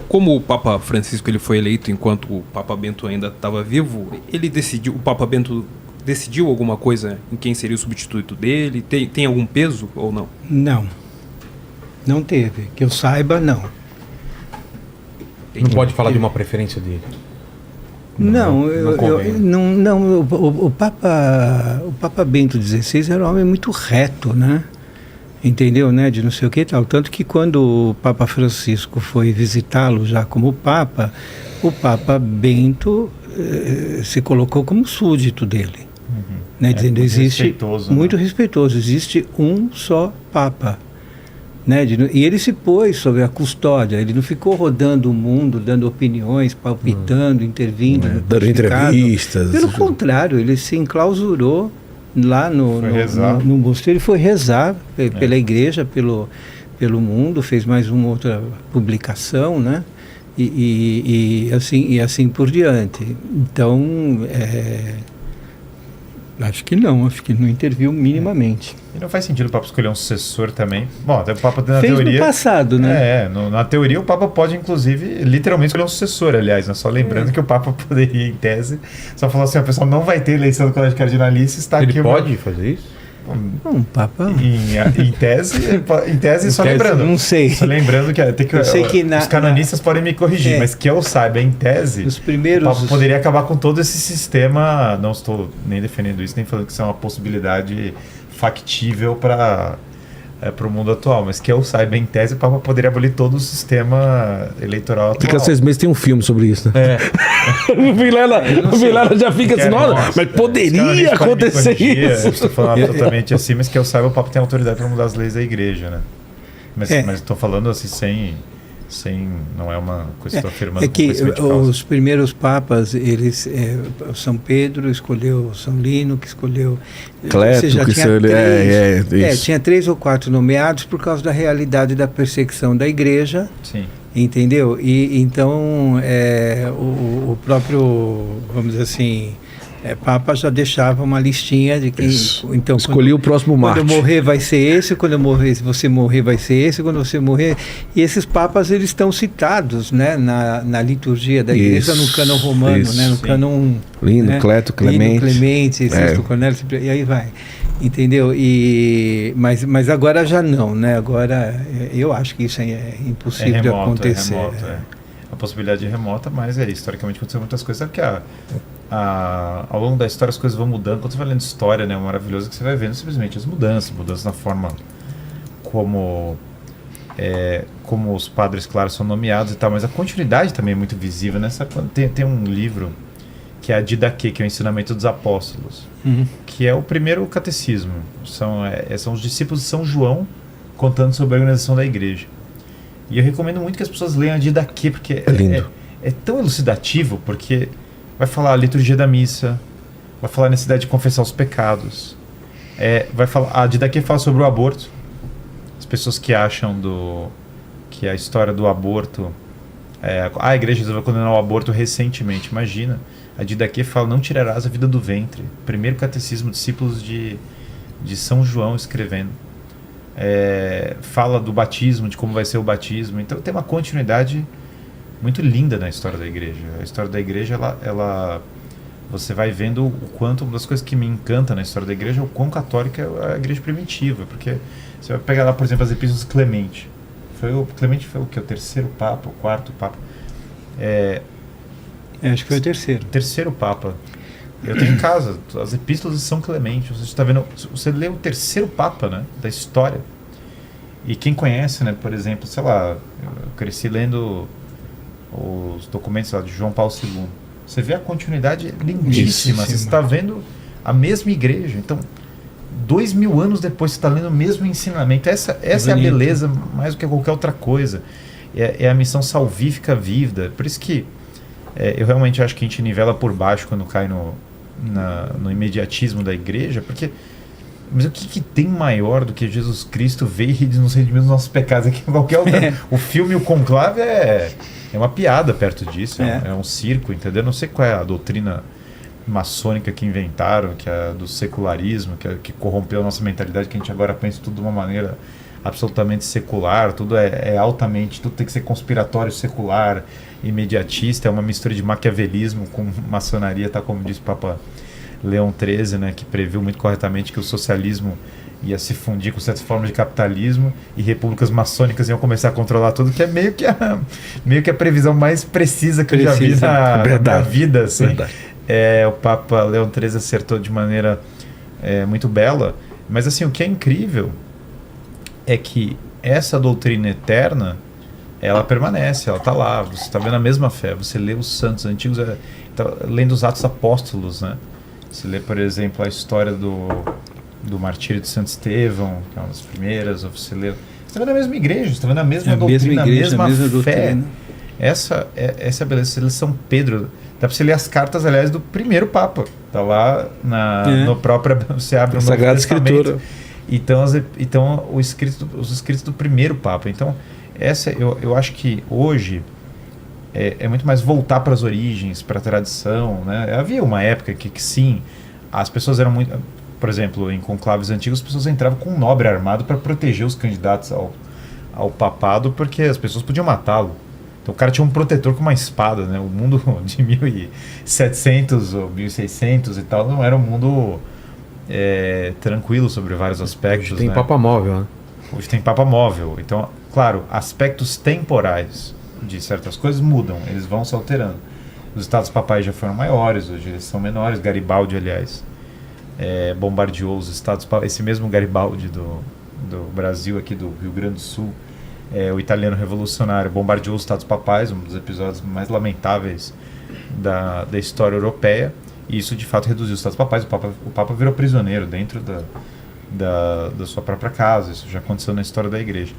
como o Papa Francisco ele foi eleito enquanto o Papa Bento ainda estava vivo, o Papa Bento decidiu alguma coisa em quem seria o substituto dele? Tem algum peso ou não? Não teve. Que eu saiba, não. Não pode falar de uma preferência dele. O Papa Bento XVI era um homem muito reto, né? Entendeu, né? De não sei o que e tal. Tanto que quando o Papa Francisco foi visitá-lo já como Papa, o Papa Bento se colocou como súdito dele. Né? Dizendo, muito respeitoso. Existe um só Papa. Né? E ele se pôs sobre a custódia, ele não ficou rodando o mundo, dando opiniões, palpitando, intervindo, dando entrevistas. Pelo contrário, ele se enclausurou lá no mosteiro e foi rezar pela igreja, pelo mundo, fez mais uma outra publicação, né? E assim por diante. Então, acho que não interviu minimamente. E não faz sentido o Papa escolher um sucessor também. Bom, até o Papa na fez teoria... no passado, né? Na teoria o Papa pode, inclusive, literalmente escolher um sucessor, aliás, né? Só lembrando que o Papa poderia, em tese, só falou assim, o pessoal não vai ter eleição do Colégio Cardinalício, está aqui... Ele pode fazer isso? Um Papa... Em tese, só lembrando. Não sei. Só lembrando que os canonistas podem me corrigir, mas que eu saiba, em tese, o Papa poderia acabar com todo esse sistema. Não estou nem defendendo isso, nem falando que isso é uma possibilidade factível para o mundo atual, mas que eu saiba, em tese, o Papa poderia abolir todo o sistema eleitoral atual. Daqui a 6 meses tem um filme sobre isso, né? O Vilela já fica assim, mas poderia acontecer isso. Estou falando absolutamente assim, mas que eu saiba, o Papa tem autoridade para mudar as leis da igreja, né? Mas estou falando assim, sem não é uma coisa que estou afirmando. É que os primeiros papas, eles, São Pedro escolheu São Lino, que escolheu Cleto, tinha 3 ou 4 nomeados por causa da realidade da perseguição da igreja. Sim. Entendeu? E então o próprio, vamos dizer assim, Papa já deixava uma listinha de quem... Então, escolhi o próximo Marte. Quando eu morrer vai ser esse, quando eu morrer, se você morrer vai ser esse, quando você morrer... E esses papas, eles estão citados, né, na liturgia da igreja, no cânon romano, né, no cânon... Lino, né? Cleto, Clemente. Lino, Clemente, Sexto Cornélio, e aí vai. Entendeu? Mas agora já não, né? Agora eu acho que isso é impossível de acontecer. A possibilidade é remota, mas historicamente aconteceu muitas coisas. Sabe que ao longo da história as coisas vão mudando. Quando você vai lendo história, né, é maravilhoso que você vai vendo simplesmente as mudanças na forma como os padres, claro, são nomeados e tal, mas a continuidade também é muito visível, né? Sabe, tem um livro que é a Didaquê, que é o Ensinamento dos Apóstolos, que é o primeiro catecismo. São os discípulos de São João contando sobre a organização da igreja. E eu recomendo muito que as pessoas leiam a Didaquê, porque é tão elucidativo, porque vai falar a liturgia da missa, vai falar a necessidade de confessar os pecados, a Didaquê fala sobre o aborto. As pessoas que acham que a história do aborto, a igreja resolveu condenar o aborto recentemente, imagina. A Didaquê fala, não tirarás a vida do ventre. Primeiro catecismo, discípulos de São João escrevendo. Fala do batismo, de como vai ser o batismo. Então tem uma continuidade muito linda na história da igreja. A história da igreja, você vai vendo o quanto, uma das coisas que me encanta na história da igreja é o quão católica é a igreja primitiva. Porque você vai pegar lá, por exemplo, as epístolas de Clemente. Clemente foi o quê? O terceiro papa, o quarto papa? Acho que foi o terceiro. Terceiro papa. Eu tenho em casa as epístolas de São Clemente. Você está vendo, você lê o terceiro papa, né, da história. E quem conhece, né, por exemplo, sei lá, eu cresci lendo os documentos lá de João Paulo II. Você vê a continuidade lindíssima. Você está vendo a mesma igreja. Então, 2000 anos depois você está lendo o mesmo ensinamento. Essa é a beleza mais do que qualquer outra coisa. É a missão salvífica vívida. Por isso que eu realmente acho que a gente nivela por baixo quando cai no imediatismo da igreja, porque mas o que tem maior do que Jesus Cristo veio e nos redimiu dos nossos pecados? Aqui qualquer outra, o filme O Conclave é uma piada perto disso, é um circo, entendeu? Não sei qual é a doutrina maçônica que inventaram, que é do secularismo, que corrompeu a nossa mentalidade, que a gente agora pensa tudo de uma maneira absolutamente secular, tudo é altamente, tudo tem que ser conspiratório, secular, imediatista, é uma mistura de maquiavelismo com maçonaria, tá, como disse o Papa Leão XIII, né, que previu muito corretamente que o socialismo ia se fundir com certas formas de capitalismo e repúblicas maçônicas iam começar a controlar tudo, que é meio que a previsão mais precisa que eu já vi na vida. Assim. O Papa Leão XIII acertou de maneira muito bela, mas assim, o que é incrível é que essa doutrina eterna, ela permanece, ela está lá, você está vendo a mesma fé, você lê os santos antigos, tá lendo os Atos Apóstolos, né? Você lê, por exemplo, a história do martírio de Santo Estevão, que é uma das primeiras, ou você está vendo a mesma igreja, você está vendo a mesma doutrina, a mesma fé. Doutrina. Essa é a beleza. Você lê São Pedro, dá para você ler as cartas, aliás, do primeiro Papa, está lá no próprio, você abre o Novo Sagrada Testamento. Escritura. Então os escritos do primeiro Papa. Então, eu acho que hoje é muito mais voltar para as origens, para a tradição, né? Havia uma época que sim, as pessoas eram muito... Por exemplo, em conclaves antigos, as pessoas entravam com um nobre armado para proteger os candidatos ao papado, porque as pessoas podiam matá-lo. Então o cara tinha um protetor com uma espada, né? O mundo de 1700 ou 1600 e tal não era um mundo tranquilo sobre vários aspectos. Hoje tem, né? Papa móvel, né? Hoje tem Papa móvel. Então, claro, aspectos temporais de certas coisas mudam, eles vão se alterando. Os estados papais já foram maiores, hoje eles são menores. Garibaldi, aliás, bombardeou os estados papais. Esse mesmo Garibaldi do Brasil, aqui do Rio Grande do Sul, o italiano revolucionário, bombardeou os estados papais, um dos episódios mais lamentáveis da história europeia. E isso de fato reduziu os estados papais. O Papa virou prisioneiro dentro da sua própria casa. Isso já aconteceu na história da igreja.